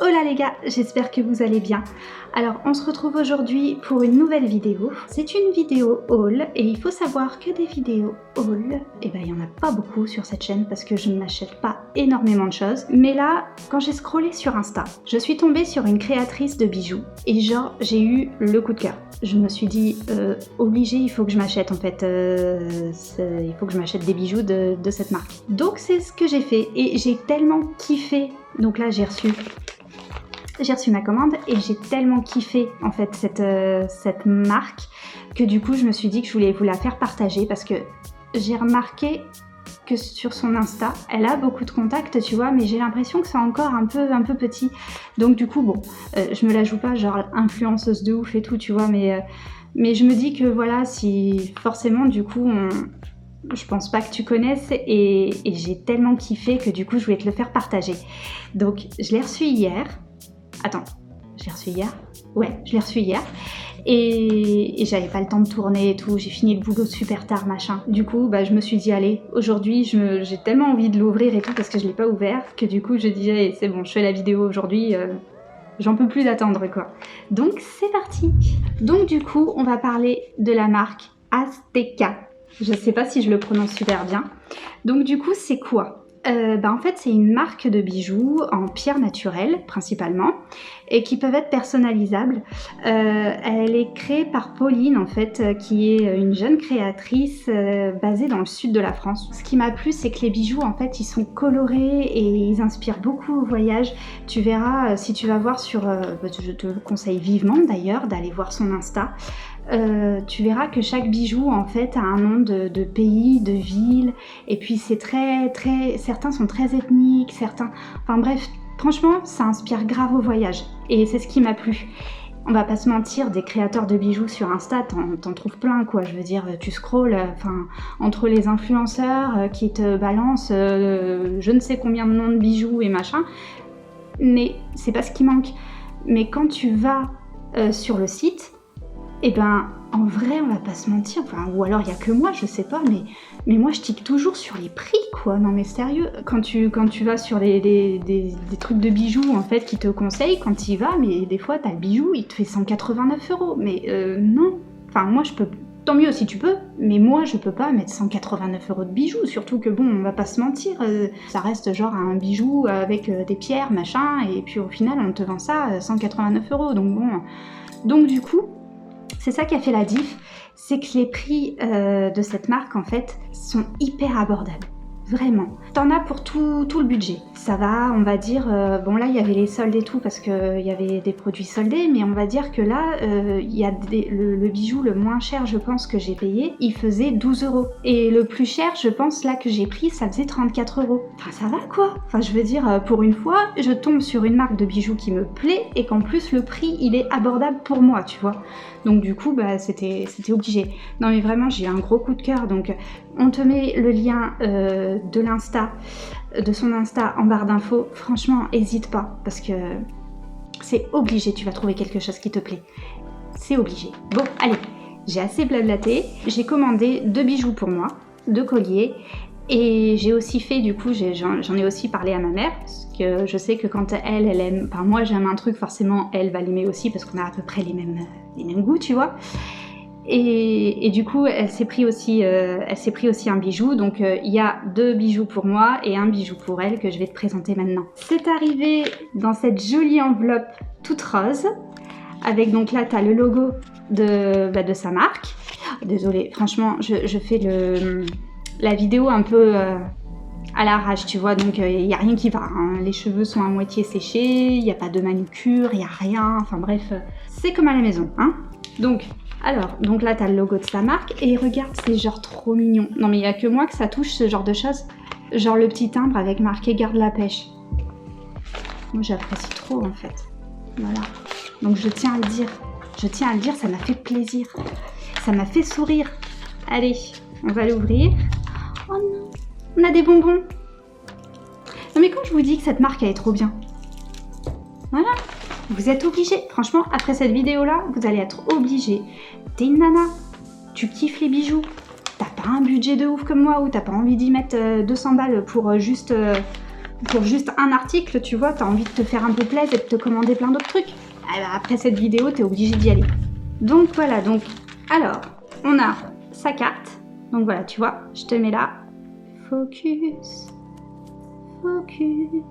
Hola les gars, j'espère que vous allez bien. Alors on se retrouve aujourd'hui pour une nouvelle vidéo. C'est une vidéo haul et il faut savoir que des vidéos haul, il n'y en a pas beaucoup sur cette chaîne parce que je n'achète pas énormément de choses. Mais là, quand j'ai scrollé sur Insta, je suis tombée sur une créatrice de bijoux et genre j'ai eu le coup de cœur. Je me suis dit, obligé, il faut que je m'achète en fait, il faut que je m'achète des bijoux de cette marque. Donc c'est ce que j'ai fait et j'ai tellement kiffé. Donc là j'ai reçu ma commande et j'ai tellement kiffé en fait cette marque que du coup je me suis dit que je voulais vous la faire partager parce que j'ai remarqué que sur son Insta, elle a beaucoup de contacts, tu vois, mais j'ai l'impression que c'est encore un peu petit. Donc du coup, bon, je me la joue pas genre influenceuse de ouf et tout, tu vois, mais je me dis que voilà, si forcément du coup je pense pas que tu connaisses et j'ai tellement kiffé que du coup je voulais te le faire partager. Donc je l'ai reçu hier. Attends, je l'ai reçu hier? Ouais, je l'ai reçu hier. Et j'avais pas le temps de tourner et tout, j'ai fini le boulot super tard, machin. Du coup, je me suis dit, allez, aujourd'hui, j'ai tellement envie de l'ouvrir et tout parce que je l'ai pas ouvert, que du coup, je disais, c'est bon, je fais la vidéo aujourd'hui, j'en peux plus d'attendre, quoi. Donc, c'est parti! Donc, du coup, on va parler de la marque Azteca. Je sais pas si je le prononce super bien. Donc, du coup, c'est quoi? En fait, c'est une marque de bijoux en pierre naturelle, principalement, et qui peuvent être personnalisables. Elle est créée par Pauline, en fait, qui est une jeune créatrice basée dans le sud de la France. Ce qui m'a plu, c'est que les bijoux, en fait, ils sont colorés et ils inspirent beaucoup au voyage. Tu verras, si tu vas voir sur... je te le conseille vivement, d'ailleurs, d'aller voir son Insta. Tu verras que chaque bijou en fait a un nom de pays, de ville, et puis c'est certains sont très ethniques, certains, enfin bref, franchement ça inspire grave au voyage et c'est ce qui m'a plu. On va pas se mentir, des créateurs de bijoux sur Insta, t'en trouves plein quoi, je veux dire, tu scrolles, entre les influenceurs qui te balancent je ne sais combien de noms de bijoux et machin, mais c'est pas ce qui manque. Mais quand tu vas sur le site, en vrai, on va pas se mentir, ou alors il y a que moi, je sais pas, mais moi je tique toujours sur les prix, quoi. Non mais sérieux, quand tu vas sur des trucs de bijoux, en fait, qui te conseillent, quand tu y vas, mais des fois, t'as le bijou, il te fait 189 €, mais non. Enfin, moi je peux, tant mieux si tu peux, mais moi je peux pas mettre 189 € de bijoux, surtout que bon, on va pas se mentir, ça reste genre un bijou avec des pierres, machin, et puis au final, on te vend ça 189 €, donc bon. Donc du coup, c'est ça qui a fait la diff, c'est que les prix de cette marque en fait sont hyper abordables, vraiment. T'en as pour tout le budget. Ça va, on va dire, bon là il y avait les soldes et tout parce qu'il y avait des produits soldés, mais on va dire que là, il y a le bijou le moins cher je pense que j'ai payé, il faisait 12 €. Et le plus cher je pense là que j'ai pris, ça faisait 34 €. Enfin ça va quoi. Enfin je veux dire, pour une fois, je tombe sur une marque de bijoux qui me plaît et qu'en plus le prix il est abordable pour moi, tu vois. Donc du coup, c'était obligé. Non mais vraiment, j'ai eu un gros coup de cœur. Donc on te met le lien de l'Insta, de son Insta en barre d'infos. Franchement, hésite pas parce que c'est obligé, tu vas trouver quelque chose qui te plaît. C'est obligé. Bon, allez, j'ai assez blablaté. J'ai commandé 2 bijoux pour moi, 2 colliers. Et j'ai aussi fait, du coup, j'en ai aussi parlé à ma mère, parce que je sais que quand elle aime, enfin moi j'aime un truc, forcément elle va l'aimer aussi, parce qu'on a à peu près les mêmes goûts, tu vois. Et du coup, elle s'est pris aussi un bijou, donc il y a 2 bijoux pour moi et un bijou pour elle que je vais te présenter maintenant. C'est arrivé dans cette jolie enveloppe toute rose, avec donc là t'as le logo de sa marque. Désolée, franchement, je fais la vidéo un peu à l'arrache, tu vois, donc il n'y a rien qui va, hein. Les cheveux sont à moitié séchés, il n'y a pas de manucure, il n'y a rien, enfin bref, c'est comme à la maison, hein. Donc là t'as le logo de sa marque, et regarde, c'est genre trop mignon. Non mais il n'y a que moi que ça touche ce genre de choses, genre le petit timbre avec marqué garde la pêche. Moi j'apprécie trop en fait, voilà. Donc je tiens à le dire, ça m'a fait plaisir, ça m'a fait sourire. Allez, on va l'ouvrir. Oh non, on a des bonbons. Non mais quand je vous dis que cette marque elle est trop bien, voilà, vous êtes obligés. Franchement, après cette vidéo là, vous allez être obligés. T'es une nana, tu kiffes les bijoux, t'as pas un budget de ouf comme moi ou t'as pas envie d'y mettre 200 balles pour juste pour juste un article, tu vois, t'as envie de te faire un peu plaisir et de te commander plein d'autres trucs. Eh ben, après cette vidéo, t'es obligé d'y aller. Donc voilà, donc alors, on a sa carte. Donc voilà, tu vois, je te mets là. Focus, focus,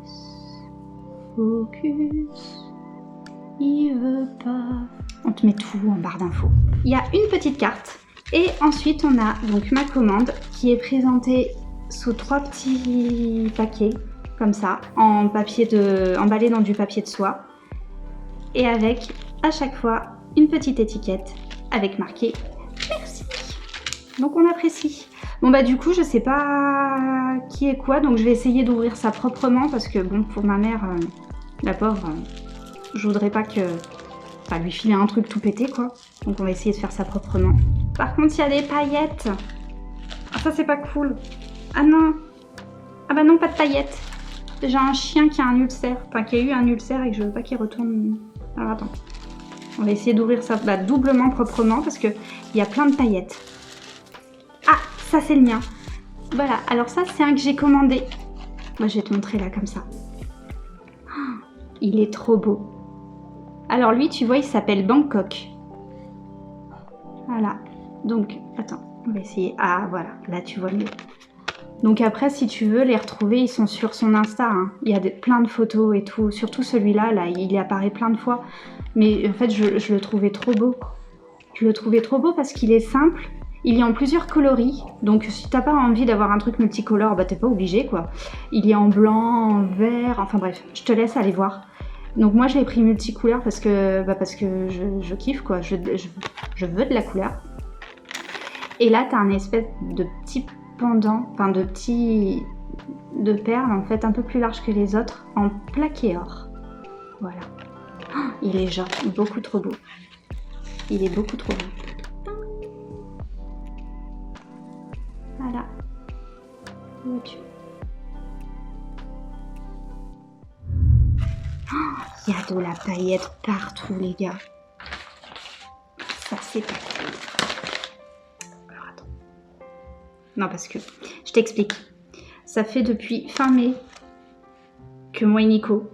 focus. Il veut pas. On te met tout en barre d'infos. Il y a une petite carte. Et ensuite, on a donc ma commande qui est présentée sous 3 petits paquets, comme ça, en papier emballé dans du papier de soie. Et avec, à chaque fois, une petite étiquette avec marqué « Merci ». Donc on apprécie. Bon bah du coup, je sais pas qui est quoi, donc je vais essayer d'ouvrir ça proprement parce que bon, pour ma mère, la pauvre, je voudrais pas que... Enfin, lui filer un truc tout pété, quoi. Donc on va essayer de faire ça proprement. Par contre, il y a des paillettes. Ah, ça, c'est pas cool. Ah non. Ah bah non, pas de paillettes. J'ai un chien qui a un ulcère. Enfin, qui a eu un ulcère et que je veux pas qu'il retourne... Alors, attends. On va essayer d'ouvrir ça doublement proprement parce qu'il y a plein de paillettes. Ah, ça, c'est le mien. Voilà. Alors ça, c'est un que j'ai commandé. Moi, je vais te montrer là, comme ça. Oh, il est trop beau. Alors lui, tu vois, il s'appelle Bangkok. Voilà. Donc, attends, on va essayer. Ah, voilà. Là, tu vois mieux. Donc après, si tu veux les retrouver, ils sont sur son Insta. Hein. Il y a plein de photos et tout. Surtout celui-là, là, il y apparaît plein de fois. Mais en fait, je le trouvais trop beau. Je le trouvais trop beau parce qu'il est simple. Il est en plusieurs coloris. Donc, si t'as pas envie d'avoir un truc multicolore, bah t'es pas obligé, quoi. Il est en blanc, en vert. Enfin bref, je te laisse aller voir. Donc moi je l'ai pris multicouleur parce que je kiffe quoi, je veux de la couleur. Et là t'as un espèce de petit pendant, enfin de perles en fait un peu plus large que les autres en plaqué or. Voilà. Oh, il est genre beaucoup trop beau. Il est beaucoup trop beau. Voilà. Vois-tu ? Il y a de la paillette partout, les gars. Ça, c'est pas cool. Alors, attends. Non, parce que, je t'explique. Ça fait depuis fin mai que moi et Nico,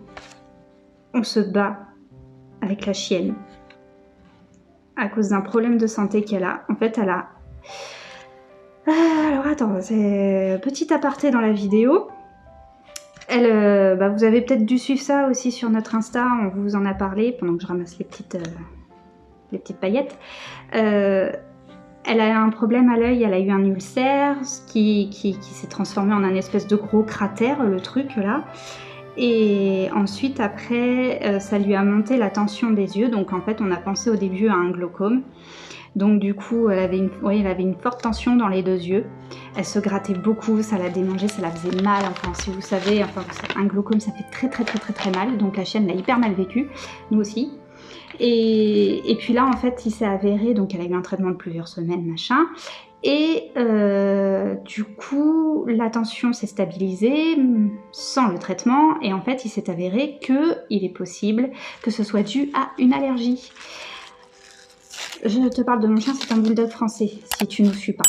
on se bat avec la chienne. À cause d'un problème de santé qu'elle a. En fait, elle a... Alors, attends, c'est petit aparté dans la vidéo. Elle, vous avez peut-être dû suivre ça aussi sur notre Insta, on vous en a parlé pendant que je ramasse les petites paillettes. Elle a un problème à l'œil, elle a eu un ulcère qui s'est transformé en un espèce de gros cratère, le truc là. Et ensuite, après, ça lui a monté la tension des yeux, donc en fait, on a pensé au début à un glaucome. Donc du coup, elle avait une forte tension dans les deux yeux. Elle se grattait beaucoup, ça la démangeait, ça la faisait mal. Enfin, si vous savez, un glaucome, ça fait très mal. Donc la chienne l'a hyper mal vécu, nous aussi. Et puis là, en fait, il s'est avéré, donc elle a eu un traitement de plusieurs semaines, machin. Et du coup, la tension s'est stabilisée sans le traitement. Et en fait, il s'est avéré qu'il est possible que ce soit dû à une allergie. Je te parle de mon chien, c'est un bulldog français, si tu ne nous suis pas.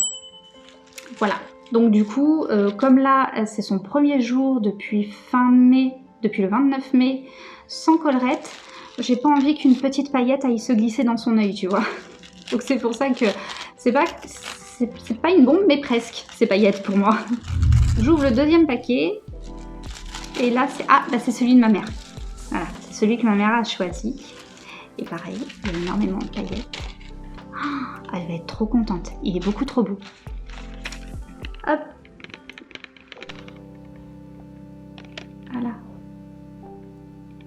Voilà. Donc du coup, comme là, c'est son premier jour depuis fin mai, depuis le 29 mai, sans collerette, j'ai pas envie qu'une petite paillette aille se glisser dans son œil, tu vois. Donc c'est pour ça que c'est pas une bombe, mais presque, ces paillettes pour moi. J'ouvre le deuxième paquet, et là, c'est celui de ma mère. Voilà, c'est celui que ma mère a choisi. Et pareil, il y a énormément de paillettes. Oh, elle va être trop contente. Il est beaucoup trop beau. Hop. Voilà.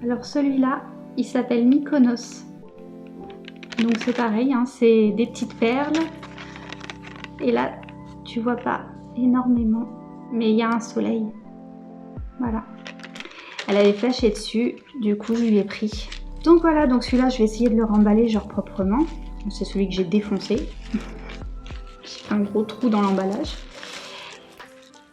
Alors celui-là, il s'appelle Mykonos. Donc c'est pareil, hein, c'est des petites perles. Et là, tu vois pas énormément, mais il y a un soleil. Voilà. Elle avait flashé dessus, du coup je lui ai pris. Donc voilà, donc celui-là, je vais essayer de le remballer genre proprement. C'est celui que j'ai défoncé. J'ai fait un gros trou dans l'emballage.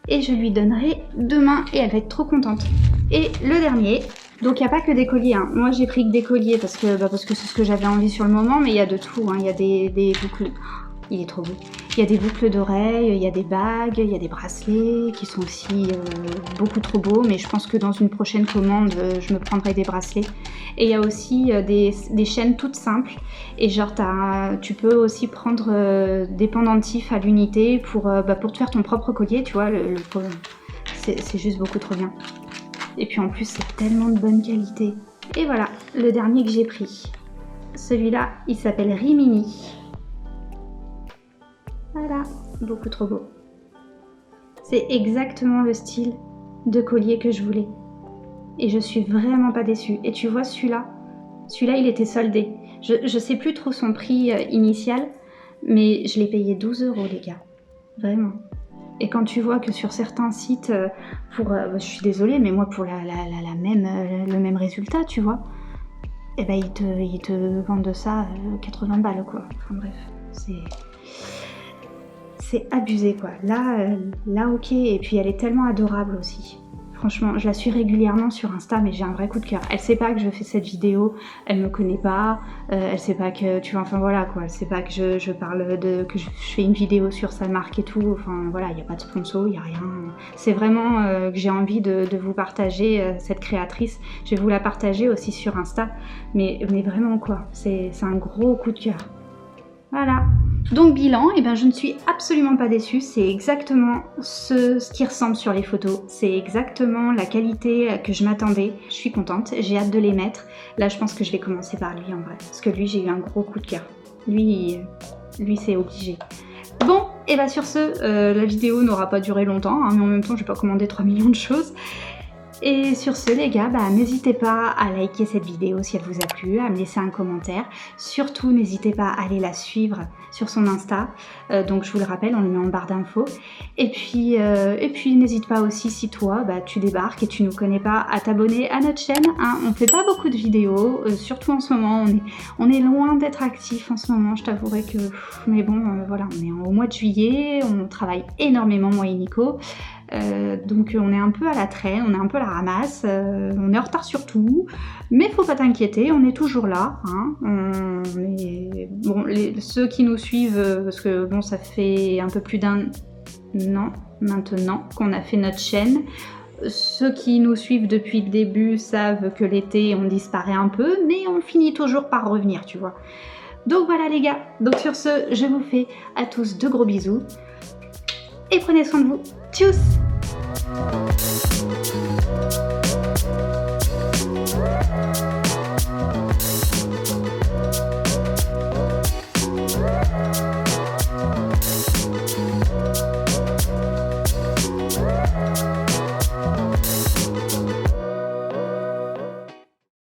Et je lui donnerai demain et elle va être trop contente. Et le dernier, donc il n'y a pas que des colliers. Hein. Moi j'ai pris que des colliers parce que c'est ce que j'avais envie sur le moment, mais il y a de tout. Hein. Il y a des boucles. Il est trop beau. Il y a des boucles d'oreilles, il y a des bagues, il y a des bracelets qui sont aussi beaucoup trop beaux, mais je pense que dans une prochaine commande, je me prendrai des bracelets. Et il y a aussi des chaînes toutes simples. Et genre, tu peux aussi prendre des pendentifs à l'unité pour te faire ton propre collier, tu vois. C'est juste beaucoup trop bien. Et puis en plus, c'est tellement de bonne qualité. Et voilà, le dernier que j'ai pris. Celui-là, il s'appelle Rimini. Voilà, beaucoup trop beau. C'est exactement le style de collier que je voulais. Et je suis vraiment pas déçue. Et tu vois celui-là, il était soldé. Je sais plus trop son prix initial, mais je l'ai payé 12 € les gars. Vraiment. Et quand tu vois que sur certains sites, je suis désolée, mais moi pour le même résultat, tu vois, eh ben ils te vendent ça 80 balles quoi. Enfin bref, c'est abusé quoi. Là ok, et puis elle est tellement adorable aussi. Franchement, je la suis régulièrement sur Insta, mais j'ai un vrai coup de cœur. Elle sait pas que je fais cette vidéo, elle me connaît pas, elle sait pas que, tu vois, enfin voilà quoi, elle sait pas que je parle que je fais une vidéo sur sa marque et tout, enfin voilà, il n'y a pas de sponsor, il n'y a rien. C'est vraiment que j'ai envie de vous partager cette créatrice. Je vais vous la partager aussi sur Insta, mais vraiment quoi, c'est un gros coup de cœur. Voilà. Donc bilan, eh ben, je ne suis absolument pas déçue, c'est exactement ce qui ressemble sur les photos, c'est exactement la qualité que je m'attendais, je suis contente, j'ai hâte de les mettre. Là je pense que je vais commencer par lui en vrai, parce que lui j'ai eu un gros coup de cœur, lui c'est obligé. Bon, et bah sur ce, la vidéo n'aura pas duré longtemps, hein, mais en même temps je vais pas commander 3 millions de choses. Et sur ce les gars, n'hésitez pas à liker cette vidéo si elle vous a plu, à me laisser un commentaire. Surtout n'hésitez pas à aller la suivre sur son Insta. Donc je vous le rappelle, on le met en barre d'infos. Et puis n'hésite pas aussi si toi tu débarques et tu ne nous connais pas à t'abonner à notre chaîne. Hein. On fait pas beaucoup de vidéos, surtout en ce moment. On est loin d'être actif en ce moment, je t'avouerai que... mais bon, voilà, on est au mois de juillet, on travaille énormément moi et Nico. Donc on est un peu à la traîne, on est un peu à la ramasse, on est en retard sur tout, mais faut pas t'inquiéter, on est toujours là. Hein, bon, ceux qui nous suivent, parce que bon, ça fait un peu plus d'un an maintenant qu'on a fait notre chaîne. Ceux qui nous suivent depuis le début savent que l'été on disparaît un peu, mais on finit toujours par revenir, tu vois. Donc voilà les gars, donc sur ce, je vous fais à tous de gros bisous et prenez soin de vous. Tchuss!